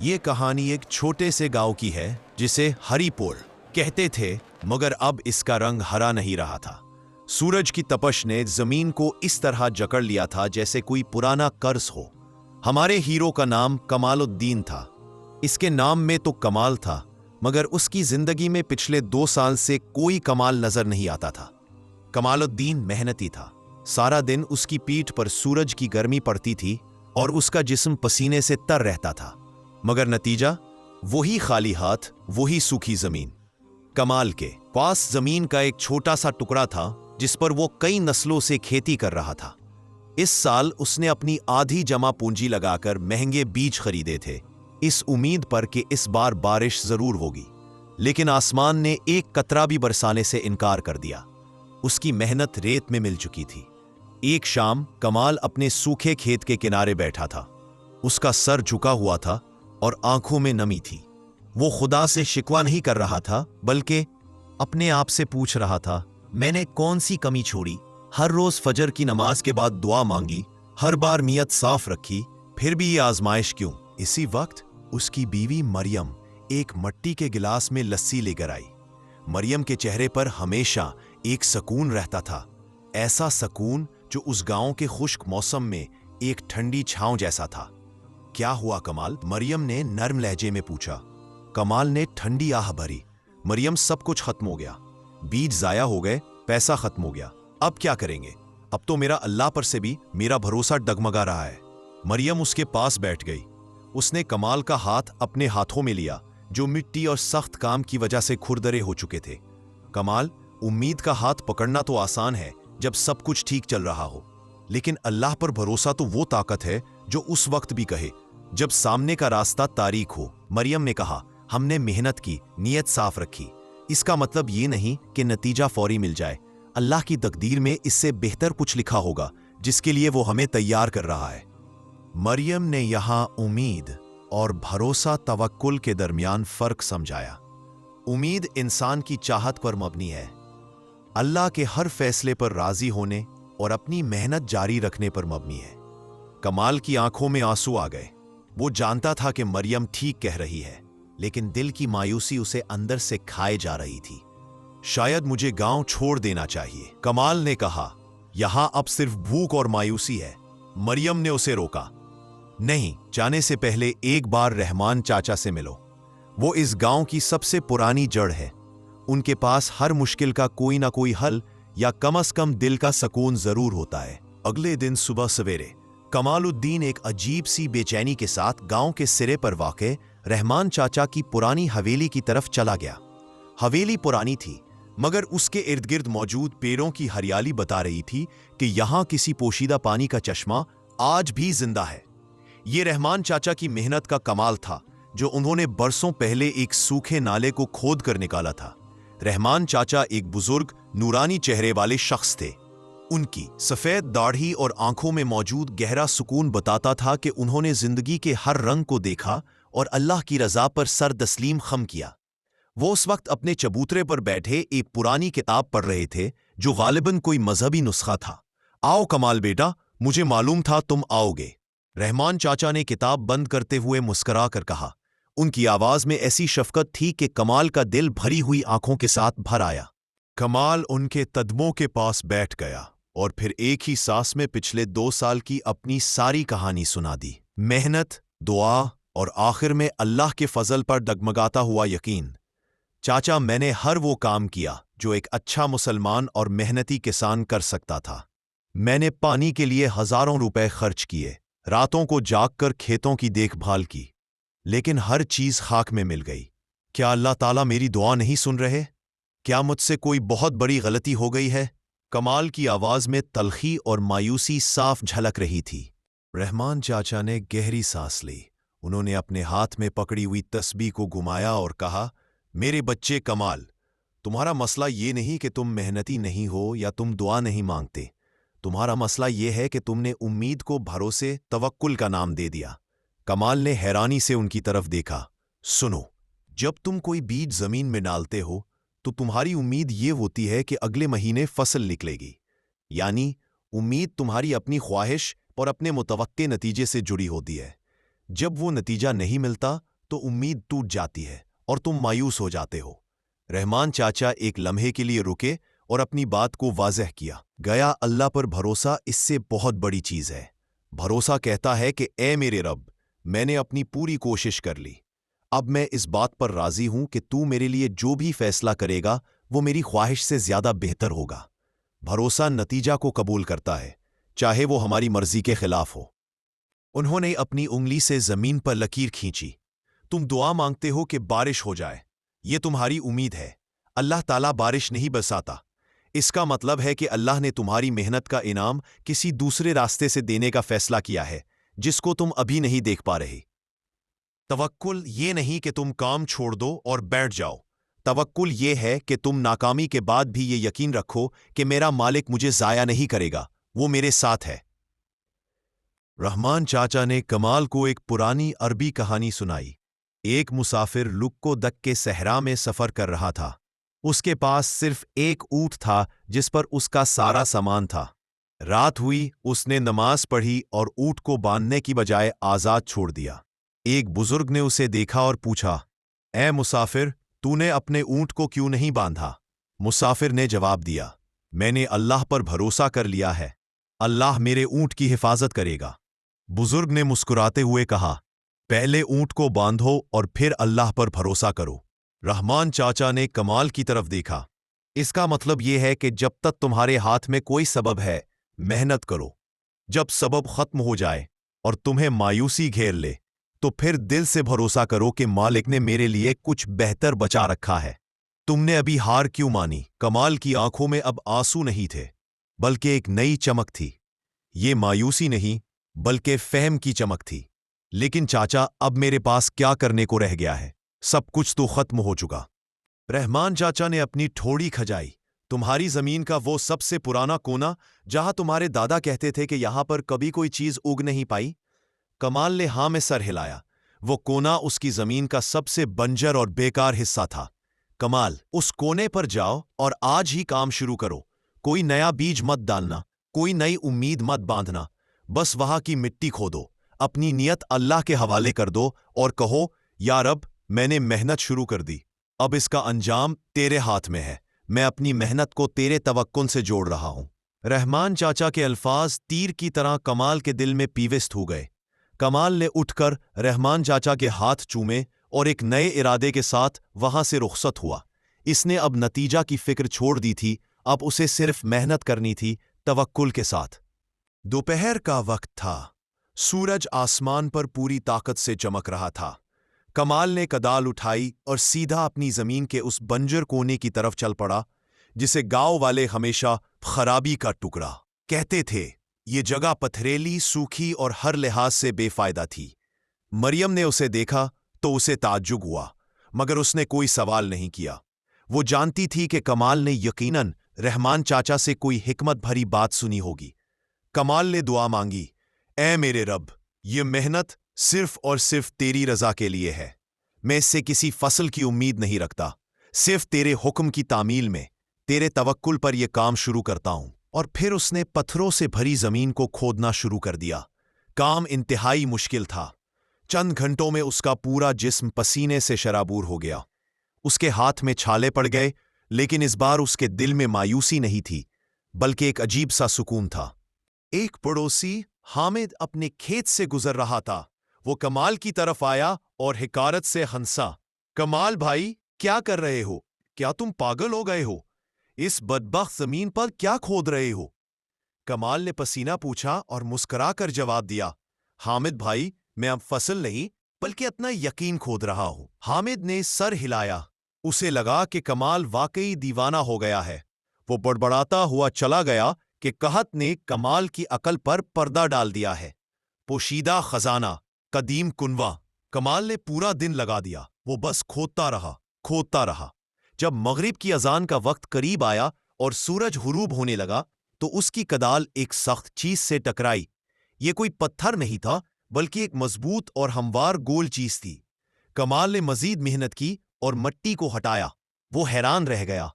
یہ کہانی ایک چھوٹے سے گاؤں کی ہے جسے ہری پور کہتے تھے، مگر اب اس کا رنگ ہرا نہیں رہا تھا۔ سورج کی تپش نے زمین کو اس طرح جکڑ لیا تھا جیسے کوئی پرانا قرض ہو۔ ہمارے ہیرو کا نام کمال الدین تھا۔ اس کے نام میں تو کمال تھا، مگر اس کی زندگی میں پچھلے 2 سال سے کوئی کمال نظر نہیں آتا تھا۔ کمال الدین محنتی تھا۔ سارا دن اس کی پیٹھ پر سورج کی گرمی پڑتی تھی اور اس کا جسم پسینے سے تر رہتا تھا، مگر نتیجہ وہی خالی ہاتھ، وہی سوکھی زمین۔ کمال کے پاس زمین کا ایک چھوٹا سا ٹکڑا تھا جس پر وہ کئی نسلوں سے کھیتی کر رہا تھا۔ اس سال اس نے اپنی آدھی جمع پونجی لگا کر مہنگے بیج خریدے تھے، اس امید پر کہ اس بار بارش ضرور ہوگی، لیکن آسمان نے ایک قطرہ بھی برسانے سے انکار کر دیا۔ اس کی محنت ریت میں مل چکی تھی۔ ایک شام کمال اپنے سوکھے کھیت کے کنارے بیٹھا تھا۔ اس کا سر جھکا ہوا تھا اور آنکھوں میں نمی تھی۔ وہ خدا سے شکوہ نہیں کر رہا تھا، بلکہ اپنے آپ سے پوچھ رہا تھا، میں نے کون سی کمی چھوڑی؟ ہر روز فجر کی نماز کے بعد دعا مانگی، ہر بار نیت صاف رکھی، پھر بھی یہ آزمائش کیوں؟ اسی وقت اس کی بیوی مریم ایک مٹی کے گلاس میں لسی لے کر آئی۔ مریم کے چہرے پر ہمیشہ ایک سکون رہتا تھا، ایسا سکون جو اس گاؤں کے خشک موسم میں ایک ٹھنڈی چھاؤں جیسا تھا۔ کیا ہوا کمال؟ مریم نے نرم لہجے میں پوچھا۔ کمال نے ٹھنڈی آہ بھری۔ مریم، سب کچھ ختم ہو گیا، بیج ضائع ہو گئے، پیسہ ختم ہو گیا، اب کیا کریں گے؟ اب تو میرا اللہ پر سے بھی میرا بھروسہ ڈگمگا رہا ہے۔ مریم اس کے پاس بیٹھ گئی۔ اس نے کمال کا ہاتھ اپنے ہاتھوں میں لیا جو مٹی اور سخت کام کی وجہ سے کھردرے ہو چکے تھے۔ کمال، امید کا ہاتھ پکڑنا تو آسان ہے جب سب کچھ ٹھیک چل رہا ہو، لیکن اللہ پر بھروسہ تو وہ طاقت ہے جو اس وقت بھی کہے جب سامنے کا راستہ تاریک ہو۔ مریم نے کہا، ہم نے محنت کی، نیت صاف رکھی، اس کا مطلب یہ نہیں کہ نتیجہ فوری مل جائے۔ اللہ کی تقدیر میں اس سے بہتر کچھ لکھا ہوگا جس کے لیے وہ ہمیں تیار کر رہا ہے۔ مریم نے یہاں امید اور بھروسہ توکل کے درمیان فرق سمجھایا۔ امید انسان کی چاہت پر مبنی ہے، اللہ کے ہر فیصلے پر راضی ہونے اور اپنی محنت جاری رکھنے پر مبنی ہے۔ کمال کی آنکھوں میں آنسو آ گئے۔ وہ جانتا تھا کہ مریم ٹھیک کہہ رہی ہے، لیکن دل کی مایوسی اسے اندر سے کھائے جا رہی تھی۔ شاید مجھے گاؤں چھوڑ دینا چاہیے، کمال نے کہا۔ یہاں اب صرف بھوک اور مایوسی ہے۔ مریم نے اسے روکا۔ نہیں، جانے سے پہلے ایک بار رحمان چاچا سے ملو۔ وہ اس گاؤں کی سب سے پرانی جڑ ہے۔ ان کے پاس ہر مشکل کا کوئی نہ کوئی حل یا کم از کم دل کا سکون ضرور ہوتا ہے۔ اگلے دن صبح سویرے کمال الدین ایک عجیب سی بے چینی کے ساتھ گاؤں کے سرے پر واقع رحمان چاچا کی پرانی حویلی کی طرف چلا گیا۔ حویلی پرانی تھی، مگر اس کے ارد گرد موجود پیڑوں کی ہریالی بتا رہی تھی کہ یہاں کسی پوشیدہ پانی کا چشمہ آج بھی زندہ ہے۔ یہ رحمان چاچا کی محنت کا کمال تھا جو انہوں نے برسوں پہلے ایک سوکھے نالے کو کھود کر نکالا تھا۔ رحمان چاچا ایک بزرگ نورانی چہرے والے شخص تھے۔ ان کی سفید داڑھی اور آنکھوں میں موجود گہرا سکون بتاتا تھا کہ انہوں نے زندگی کے ہر رنگ کو دیکھا اور اللہ کی رضا پر سر تسلیم خم کیا۔ وہ اس وقت اپنے چبوترے پر بیٹھے ایک پرانی کتاب پڑھ رہے تھے جو غالباً کوئی مذہبی نسخہ تھا۔ آؤ کمال بیٹا، مجھے معلوم تھا تم آؤ گے، رحمان چاچا نے کتاب بند کرتے ہوئے مسکرا کر کہا۔ ان کی آواز میں ایسی شفقت تھی کہ کمال کا دل بھری ہوئی آنکھوں کے ساتھ بھر آیا۔ کمال ان کے قدموں کے پاس بیٹھ گیا اور پھر ایک ہی سانس میں پچھلے 2 سال کی اپنی ساری کہانی سنا دی۔ محنت، دعا اور آخر میں اللہ کے فضل پر ڈگمگاتا ہوا یقین۔ چاچا، میں نے ہر وہ کام کیا جو ایک اچھا مسلمان اور محنتی کسان کر سکتا تھا۔ میں نے پانی کے لیے ہزاروں روپے خرچ کیے، راتوں کو جاگ کر کھیتوں کی دیکھ بھال کی، لیکن ہر چیز خاک میں مل گئی۔ کیا اللہ تعالیٰ میری دعا نہیں سن رہے؟ کیا مجھ سے کوئی بہت بڑی غلطی ہو گئی ہے؟ کمال کی آواز میں تلخی اور مایوسی صاف جھلک رہی تھی۔ رحمان چاچا نے گہری سانس لی۔ انہوں نے اپنے ہاتھ میں پکڑی ہوئی تسبیح کو گھمایا اور کہا، میرے بچے کمال، تمہارا مسئلہ یہ نہیں کہ تم محنتی نہیں ہو یا تم دعا نہیں مانگتے۔ تمہارا مسئلہ یہ ہے کہ تم نے امید کو بھروسے توکل کا نام دے دیا۔ کمال نے حیرانی سے ان کی طرف دیکھا۔ سنو، جب تم کوئی بیج زمین میں ڈالتے ہو تو تمہاری امید یہ ہوتی ہے کہ اگلے مہینے فصل نکلے گی، یعنی امید تمہاری اپنی خواہش اور اپنے متوقع نتیجے سے جڑی ہوتی ہے۔ جب وہ نتیجہ نہیں ملتا तो उम्मीद टूट जाती है और तुम मायूस हो जाते हो। रहमान चाचा एक लम्हे के लिए रुके और अपनी बात को वाज़ह किया। गया अल्लाह पर भरोसा इससे बहुत बड़ी चीज़ है। भरोसा कहता है कि ए मेरे रब, मैंने अपनी पूरी कोशिश कर ली। अब मैं इस बात पर राज़ी हूं कि तू मेरे लिए जो भी फैसला करेगा वो मेरी ख्वाहिश से ज़्यादा बेहतर होगा। भरोसा नतीजा को कबूल करता है, चाहे वो हमारी मर्जी के खिलाफ हो। उन्होंने अपनी उंगली से जमीन पर लकीर खींची। तुम दुआ मांगते हो कि बारिश हो जाए, ये तुम्हारी उम्मीद है। अल्लाह ताला बारिश नहीं बरसाता। इसका मतलब है कि अल्लाह ने तुम्हारी मेहनत का इनाम किसी दूसरे रास्ते से देने का फैसला किया है, जिसको तुम अभी नहीं देख पा रहे। तवक्कुल ये नहीं कि तुम काम छोड़ दो और बैठ जाओ। तवक्कुल ये है कि तुम नाकामी के बाद भी ये यकीन रखो कि मेरा मालिक मुझे ज़ाया नहीं करेगा, वो मेरे साथ है। रहमान चाचा ने कमाल को एक पुरानी अरबी कहानी सुनाई। एक मुसाफिर लुक्को दक के सहरा में सफ़र कर रहा था। उसके पास सिर्फ एक ऊँट था जिस पर उसका सारा सामान था। रात हुई, उसने नमाज पढ़ी और ऊँट को बांधने की बजाय आज़ाद छोड़ दिया। एक बुजुर्ग ने उसे देखा और पूछा, ए मुसाफिर, तूने अपने ऊँट को क्यों नहीं बांधा? मुसाफिर ने जवाब दिया, मैंने अल्लाह पर भरोसा कर लिया है, अल्लाह मेरे ऊँट की हिफाजत करेगा। बुजुर्ग ने मुस्कुराते हुए कहा, पहले ऊँट को बांधो और फिर अल्लाह पर भरोसा करो। रहमान चाचा ने कमाल की तरफ देखा। इसका मतलब यह है कि जब तक तुम्हारे हाथ में कोई सबब है, मेहनत करो। जब सबब खत्म हो जाए और तुम्हें मायूसी घेर ले, तो फिर दिल से भरोसा करो कि मालिक ने मेरे लिए कुछ बेहतर बचा रखा है। तुमने अभी हार क्यों मानी? कमाल की आंखों में अब आंसू नहीं थे, बल्कि एक नई चमक थी। ये मायूसी नहीं, बल्कि फहम की चमक थी। लेकिन चाचा, अब मेरे पास क्या करने को रह गया है? सब कुछ तो खत्म हो चुका। रहमान चाचा ने अपनी ठोड़ी खजाई। तुम्हारी जमीन का वो सबसे पुराना कोना जहां तुम्हारे दादा कहते थे कि यहां पर कभी कोई चीज उग नहीं पाई? कमाल ने हाँ में सर हिलाया। वो कोना उसकी जमीन का सबसे बंजर और बेकार हिस्सा था। कमाल, उस कोने पर जाओ और आज ही काम शुरू करो। कोई नया बीज मत डालना, कोई नई उम्मीद मत बांधना। बस वहां की मिट्टी खोदो, अपनी नियत अल्लाह के हवाले कर दो और कहो, या रब, मैंने मेहनत शुरू कर दी, अब इसका अंजाम तेरे हाथ में है। मैं अपनी मेहनत को तेरे तवक्कुल से जोड़ रहा हूं। रहमान चाचा के अल्फाज तीर की तरह कमाल के दिल में पीविस्त हो गए। कमाल ने उठकर रहमान चाचा के हाथ चूमे और एक नए इरादे के साथ वहां से रुखसत हुआ। इसने अब नतीजा की फिक्र छोड़ दी थी, अब उसे सिर्फ मेहनत करनी थी, तवक्कुल के साथ। दोपहर का वक्त था। सूरज आसमान पर पूरी ताकत से चमक रहा था। कमाल ने कदाल उठाई और सीधा अपनी जमीन के उस बंजर कोने की तरफ चल पड़ा जिसे गांव वाले हमेशा खराबी का टुकड़ा कहते थे। ये जगह पथरेली, सूखी और हर लिहाज से बेफायदा थी। मरियम ने उसे देखा तो उसे ताज्जुब हुआ, मगर उसने कोई सवाल नहीं किया। वो जानती थी कि कमाल ने यकीनन रहमान चाचा से कोई हिकमत भरी बात सुनी होगी। कमाल ने दुआ मांगी, ऐ मेरे रब, ये मेहनत सिर्फ और सिर्फ तेरी रजा के लिए है। मैं इससे किसी फसल की उम्मीद नहीं रखता, सिर्फ तेरे हुक्म की तामील में, तेरे तवक्कुल पर यह काम शुरू करता हूं। और फिर उसने पत्थरों से भरी जमीन को खोदना शुरू कर दिया। काम इंतहाई मुश्किल था। चंद घंटों में उसका पूरा जिस्म पसीने से शराबूर हो गया। उसके हाथ में छाले पड़ गए, लेकिन इस बार उसके दिल में मायूसी नहीं थी, बल्कि एक अजीब सा सुकून था। एक पड़ोसी हामिद अपने खेत से गुजर रहा था। वो कमाल की तरफ आया और हिकारत से हंसा। कमाल भाई, क्या कर रहे हो? क्या तुम पागल हो गए हो? इस बदबख्त जमीन पर क्या खोद रहे हो? कमाल ने पसीना पूछा और मुस्कुराकर जवाब दिया, हामिद भाई, मैं अब फसल नहीं बल्कि अपना यकीन खोद रहा हूं। हामिद ने सर हिलाया। उसे लगा कि कमाल वाकई दीवाना हो गया है। वो बड़बड़ाता हुआ चला गया कि कहत ने कमाल की अकल पर पर्दा डाल दिया है। पोशीदा खजाना, कदीम कुनवा। कमाल ने पूरा दिन लगा दिया। वो बस खोदता रहा, खोदता रहा। जब मगरिब की अजान का वक्त करीब आया और सूरज हुरूब होने लगा, तो उसकी कदाल एक सख्त चीज से टकराई। ये कोई पत्थर नहीं था, बल्कि एक मजबूत और हमवार गोल चीज थी। कमाल ने मजीद मेहनत की और मट्टी को हटाया। वो हैरान रह गया।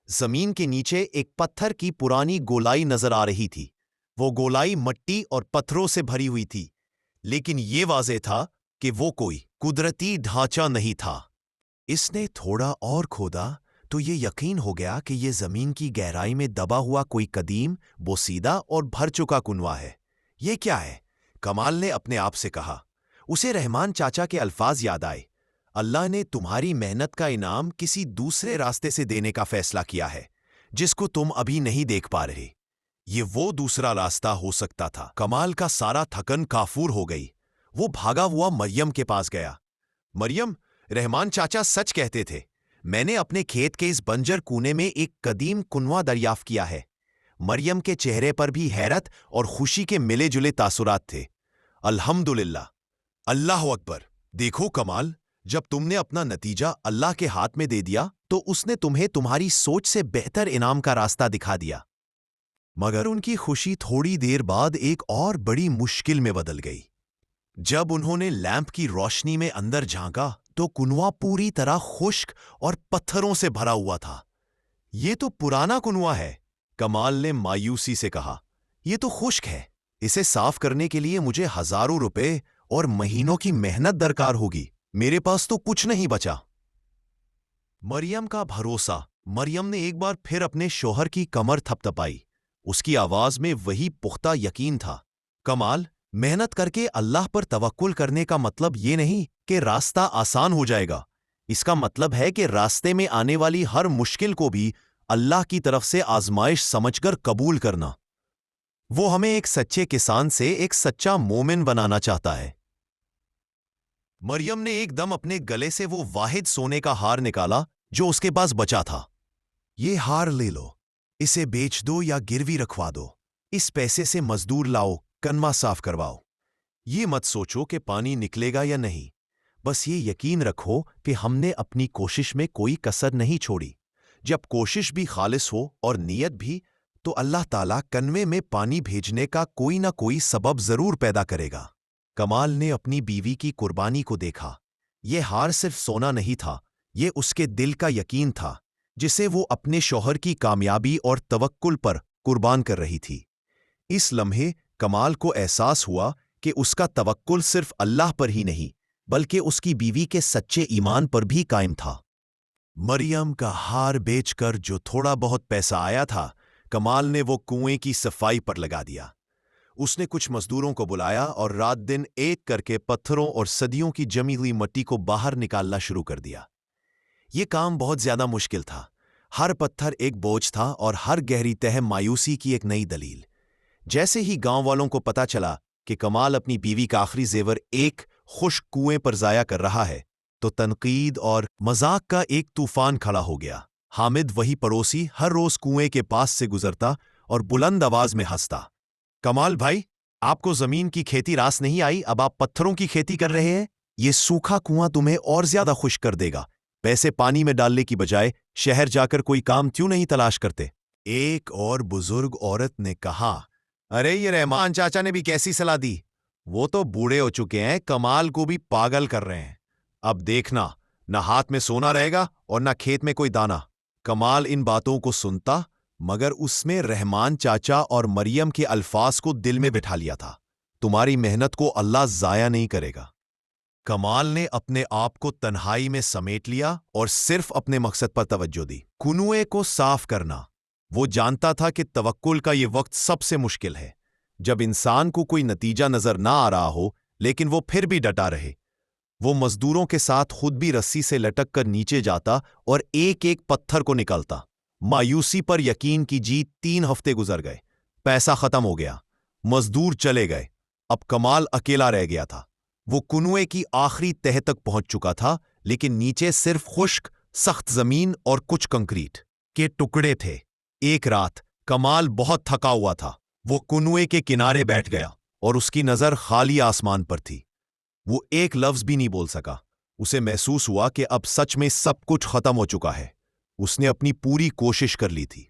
जमीन के नीचे एक पत्थर की पुरानी गोलाई नजर आ रही थी। वो गोलाई मट्टी और पत्थरों से भरी हुई थी, लेकिन ये वाज़ेह था कि वो कोई कुदरती ढांचा नहीं था। इसने थोड़ा और खोदा तो ये यकीन हो गया कि ये जमीन की गहराई में दबा हुआ कोई कदीम, बोसीदा और भर चुका कुनवा है। ये क्या है? कमाल ने अपने आप से कहा। उसे रहमान चाचा के अल्फाज याद आए, अल्लाह ने तुम्हारी मेहनत का इनाम किसी दूसरे रास्ते से देने का फैसला किया है जिसको तुम अभी नहीं देख पा रहे। ये वो दूसरा रास्ता हो सकता था। कमाल का सारा थकन काफूर हो गई। वो भागा हुआ मरियम के पास गया। मरियम, रहमान चाचा सच कहते थे। मैंने अपने खेत के इस बंजर कूने में एक कदीम कुनवा दरियाफ्त किया है। मरियम के चेहरे पर भी हैरत और खुशी के मिले जुले तासुरात थे। अल्हम्दुलिल्लाह, अल्लाह अकबर। देखो कमाल, जब तुमने अपना नतीजा अल्लाह के हाथ में दे दिया तो उसने तुम्हें तुम्हारी सोच से बेहतर इनाम का रास्ता दिखा दिया। मगर उनकी खुशी थोड़ी देर बाद एक और बड़ी मुश्किल में बदल गई। जब उन्होंने लैंप की रोशनी में अंदर झांका तो कुनवा पूरी तरह खुश्क और पत्थरों से भरा हुआ था। ये तो पुराना कुनवा है, कमाल ने मायूसी से कहा। ये तो खुश्क है। इसे साफ करने के लिए मुझे हजारों रुपए और महीनों की मेहनत दरकार होगी। मेरे पास तो कुछ नहीं बचा। मरियम का भरोसा। मरियम ने एक बार फिर अपने शौहर की कमर थपथपाई। उसकी आवाज में वही पुख्ता यकीन था। कमाल, मेहनत करके अल्लाह पर तवक्कुल करने का मतलब ये नहीं कि रास्ता आसान हो जाएगा। इसका मतलब है कि रास्ते में आने वाली हर मुश्किल को भी अल्लाह की तरफ से आजमाइश समझकर कबूल करना। वो हमें एक सच्चे किसान से एक सच्चा मोमिन बनाना चाहता है। मरियम ने एकदम अपने गले से वो वाहिद सोने का हार निकाला जो उसके पास बचा था। ये हार ले लो, इसे बेच दो या गिरवी रखवा दो। इस पैसे से मजदूर लाओ, कनवा साफ करवाओ। ये मत सोचो कि पानी निकलेगा या नहीं, बस ये यकीन रखो कि हमने अपनी कोशिश में कोई कसर नहीं छोड़ी। जब कोशिश भी खालिस हो और नीयत भी, तो अल्लाह ताला कनवे में पानी भेजने का कोई ना कोई सबब जरूर पैदा करेगा। कमाल ने अपनी बीवी की कुर्बानी को देखा। यह हार सिर्फ सोना नहीं था, ये उसके दिल का यकीन था जिसे वो अपने शौहर की कामयाबी और तवक्कुल पर कुर्बान कर रही थी। इस लम्हे कमाल को एहसास हुआ कि उसका तवक्कुल सिर्फ अल्लाह पर ही नहीं बल्कि उसकी बीवी के सच्चे ईमान पर भी कायम था। मरियम का हार बेचकर जो थोड़ा बहुत पैसा आया था, कमाल ने वो कुएं की सफाई पर लगा दिया। उसने कुछ मजदूरों को बुलाया और रात दिन एक करके पत्थरों और सदियों की जमी हुई मिट्टी को बाहर निकालना शुरू कर दिया। ये काम बहुत ज्यादा मुश्किल था। हर पत्थर एक बोझ था और हर गहरी तह मायूसी की एक नई दलील। जैसे ही गांव वालों को पता चला कि कमाल अपनी बीवी का आखिरी जेवर एक खुश्क कुएं पर जाया कर रहा है, तो तनकीद और मजाक का एक तूफान खड़ा हो गया। हामिद, वही पड़ोसी, हर रोज कुएं के पास से गुजरता और बुलंद आवाज में हंसता, कमाल भाई, आपको जमीन की खेती रास नहीं आई, अब आप पत्थरों की खेती कर रहे हैं। ये सूखा कुआं तुम्हें और ज्यादा खुश कर देगा। पैसे पानी में डालने की बजाय शहर जाकर कोई काम क्यों नहीं तलाश करते? एक और बुजुर्ग औरत ने कहा, अरे ये रहमान चाचा ने भी कैसी सलाह दी। वो तो बूढ़े हो चुके हैं, कमाल को भी पागल कर रहे हैं। अब देखना, ना हाथ में सोना रहेगा और ना खेत में कोई दाना। कमाल इन बातों को सुनता, मगर उसमें रहमान चाचा और मरियम के अल्फाज को दिल में बिठा लिया था। तुम्हारी मेहनत को अल्लाह जाया नहीं करेगा। कमाल ने अपने आप को तन्हाई में समेट लिया और सिर्फ अपने मकसद पर तवज्जो दी, कुनूए को साफ करना। वो जानता था कि तवक्कुल का ये वक्त सबसे मुश्किल है, जब इंसान को कोई नतीजा नजर ना आ रहा हो लेकिन वो फिर भी डटा रहे। वो मजदूरों के साथ खुद भी रस्सी से लटक कर नीचे जाता और एक एक पत्थर को निकालता। मायूसी पर यकीन की जीत। 3 हफ्ते गुजर गए, पैसा खत्म हो गया, मजदूर चले गए, अब कमाल अकेला रह गया था। वो कुनूए की आखिरी तह तक पहुंच चुका था, लेकिन नीचे सिर्फ खुश्क सख्त जमीन और कुछ कंक्रीट के टुकड़े थे। एक रात कमाल बहुत थका हुआ था। वो कुनूए के किनारे बैठ गया और उसकी नजर खाली आसमान पर थी। वो एक लफ्ज भी नहीं बोल सका। उसे महसूस हुआ कि अब सच में सब कुछ खत्म हो चुका है। उसने अपनी पूरी कोशिश कर ली थी।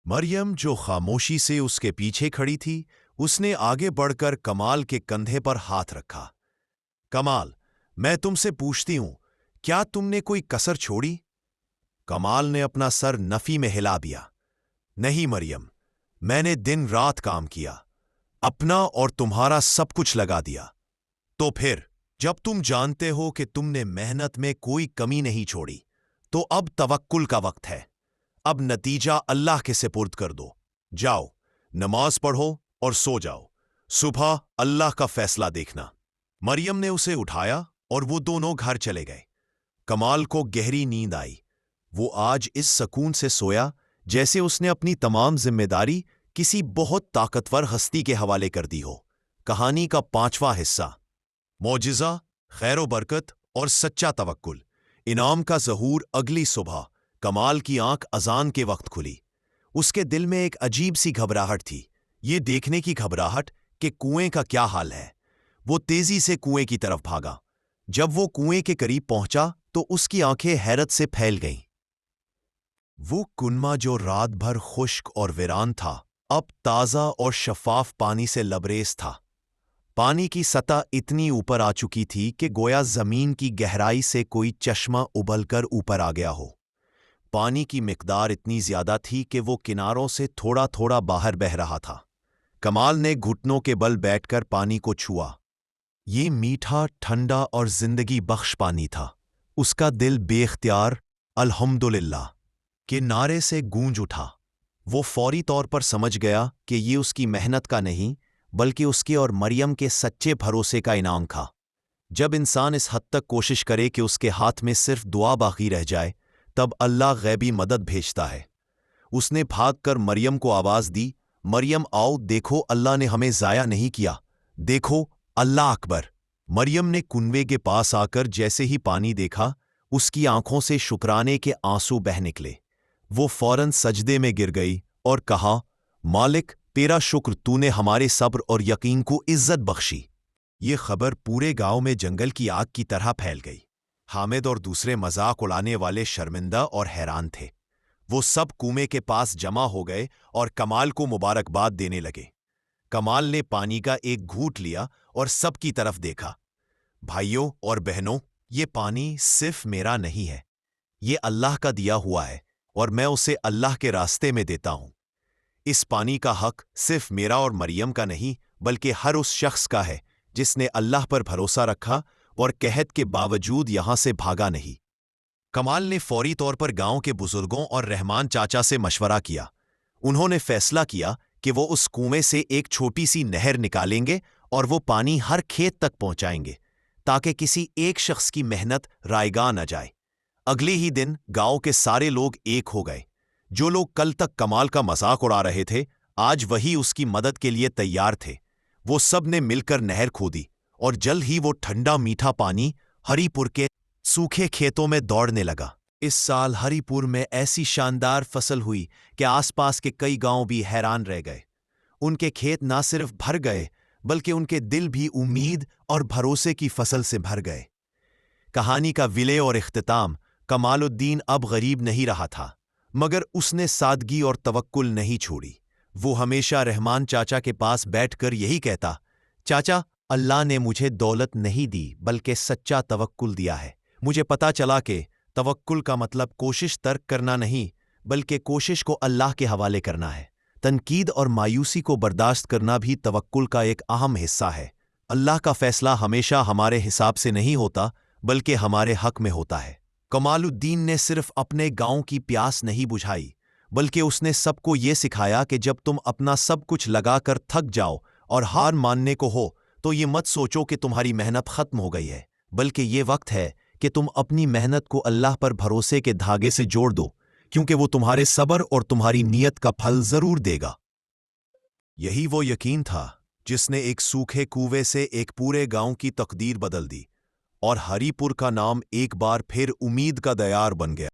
मरियम, जो खामोशी से उसके पीछे खड़ी थी, उसने आगे बढ़कर कमाल के कंधे पर हाथ रखा। कमाल, मैं तुमसे पूछती हूं, क्या तुमने कोई कसर छोड़ी? कमाल ने अपना सर नफी में हिला दिया। नहीं मरियम, मैंने दिन रात काम किया, अपना और तुम्हारा सब कुछ लगा दिया। तो फिर जब तुम जानते हो कि तुमने मेहनत में कोई कमी नहीं छोड़ी, तो अब तवक्कुल का वक्त है। अब नतीजा अल्लाह के सुपुर्द कर दो। जाओ, नमाज पढ़ो और सो जाओ। सुबह अल्लाह का फैसला देखना। मरियम ने उसे उठाया और वो दोनों घर चले गए। कमाल को गहरी नींद आई। वो आज इस सकून से सोया जैसे उसने अपनी तमाम जिम्मेदारी किसी बहुत ताकतवर हस्ती के हवाले कर दी हो। कहानी का 5वां हिस्सा, मौजिज़ा, खैर बरकत और सच्चा तवक्कुल। इनाम का ज़हूर। अगली सुबह कमाल की आंख अजान के वक्त खुली। उसके दिल में एक अजीब सी घबराहट थी, ये देखने की घबराहट कि कुएं का क्या हाल है। वो तेजी से कुएं की तरफ भागा। जब वो कुएं के करीब पहुंचा तो उसकी आंखें हैरत से फैल गईं। वो कुनवा जो रात भर खुश्क और वीरान था, अब ताज़ा और शफाफ पानी से लबरेज था। पानी की सतह इतनी ऊपर आ चुकी थी कि गोया जमीन की गहराई से कोई चश्मा उबलकर ऊपर आ गया हो। पानी की मिकदार इतनी ज्यादा थी कि वो किनारों से थोड़ा थोड़ा बाहर बह रहा था। कमाल ने घुटनों के बल बैठकर पानी को छुआ। ये मीठा, ठंडा और जिंदगी बख्श पानी था। उसका दिल बेख्तियार अल्हम्दुलिल्लाह के नारे से गूंज उठा। वो फौरी तौर पर समझ गया कि ये उसकी मेहनत का नहीं, बल्कि उसके और मरियम के सच्चे भरोसे का इनाम था। जब इंसान इस हद तक कोशिश करे कि उसके हाथ में सिर्फ दुआ बाकी रह जाए, तब अल्लाह गैबी मदद भेजता है। उसने भागकर मरियम को आवाज दी, मरियम आओ, देखो अल्लाह ने हमें जाया नहीं किया, देखो अल्लाह अकबर। मरियम ने कुनवे के पास आकर जैसे ही पानी देखा, उसकी आंखों से शुक्राने के आंसू बह निकले। वो फौरन सजदे में गिर गई और कहा, मालिक तेरा शुक्र, तूने हमारे सब्र और यकीन को इज्जत बख्शी। ये खबर पूरे गांव में जंगल की आग की तरह फैल गई। हामिद और दूसरे मजाक उड़ाने वाले शर्मिंदा और हैरान थे। वो सब कुएं के पास जमा हो गए और कमाल को मुबारकबाद देने लगे। कमाल ने पानी का एक घूंट लिया और सबकी तरफ देखा। भाइयों और बहनों, ये पानी सिर्फ मेरा नहीं है, ये अल्लाह का दिया हुआ है और मैं उसे अल्लाह के रास्ते में देता हूं। इस पानी का हक सिर्फ मेरा और मरियम का नहीं, बल्कि हर उस शख्स का है जिसने अल्लाह पर भरोसा रखा और कहत के बावजूद यहां से भागा नहीं। कमाल ने फौरी तौर पर गांव के बुजुर्गों और रहमान चाचा से मशवरा किया। उन्होंने फैसला किया कि वो उस कुएं से एक छोटी सी नहर निकालेंगे और वो पानी हर खेत तक पहुंचाएंगे, ताकि किसी एक शख्स की मेहनत रायगा न जाए। अगले ही दिन गांव के सारे लोग एक हो गए। जो लोग कल तक कमाल का मजाक उड़ा रहे थे, आज वही उसकी मदद के लिए तैयार थे। वो सब ने मिलकर नहर खोदी और जल्द ही वो ठंडा मीठा पानी हरिपुर के सूखे खेतों में दौड़ने लगा। इस साल हरिपुर में ऐसी शानदार फसल हुई कि आसपास के कई गांव भी हैरान रह गए। उनके खेत ना सिर्फ भर गए, बल्कि उनके दिल भी उम्मीद और भरोसे की फसल से भर गए। कहानी का विलय और इख्तिताम, कमालुद्दीन अब गरीब नहीं रहा था, मगर उसने सादगी और तवक्कुल नहीं छोड़ी। वो हमेशा रहमान चाचा के पास बैठकर यही कहता, चाचा, अल्लाह ने मुझे दौलत नहीं दी, बल्कि सच्चा तवक्कुल दिया है। मुझे पता चला कि तवक्कुल का मतलब कोशिश तर्क करना नहीं, बल्कि कोशिश को अल्लाह के हवाले करना है। तनकीद और मायूसी को बर्दाश्त करना भी तवक्कुल का एक अहम हिस्सा है। अल्लाह का फैसला हमेशा हमारे हिसाब से नहीं होता, बल्कि हमारे हक में होता है। कमालुद्दीन ने सिर्फ अपने गांव की प्यास नहीं बुझाई, बल्कि उसने सबको ये सिखाया कि जब तुम अपना सब कुछ लगाकर थक जाओ और हार मानने को हो, तो ये मत सोचो कि तुम्हारी मेहनत खत्म हो गई है, बल्कि ये वक्त है कि तुम अपनी मेहनत को अल्लाह पर भरोसे के धागे से जोड़ दो, क्योंकि वो तुम्हारे सब्र और तुम्हारी नीयत का फल जरूर देगा। यही वो यकीन था जिसने एक सूखे कुएं से एक पूरे गांव की तकदीर बदल दी, और हरिपुर का नाम एक बार फिर उम्मीद का दयार बन गया।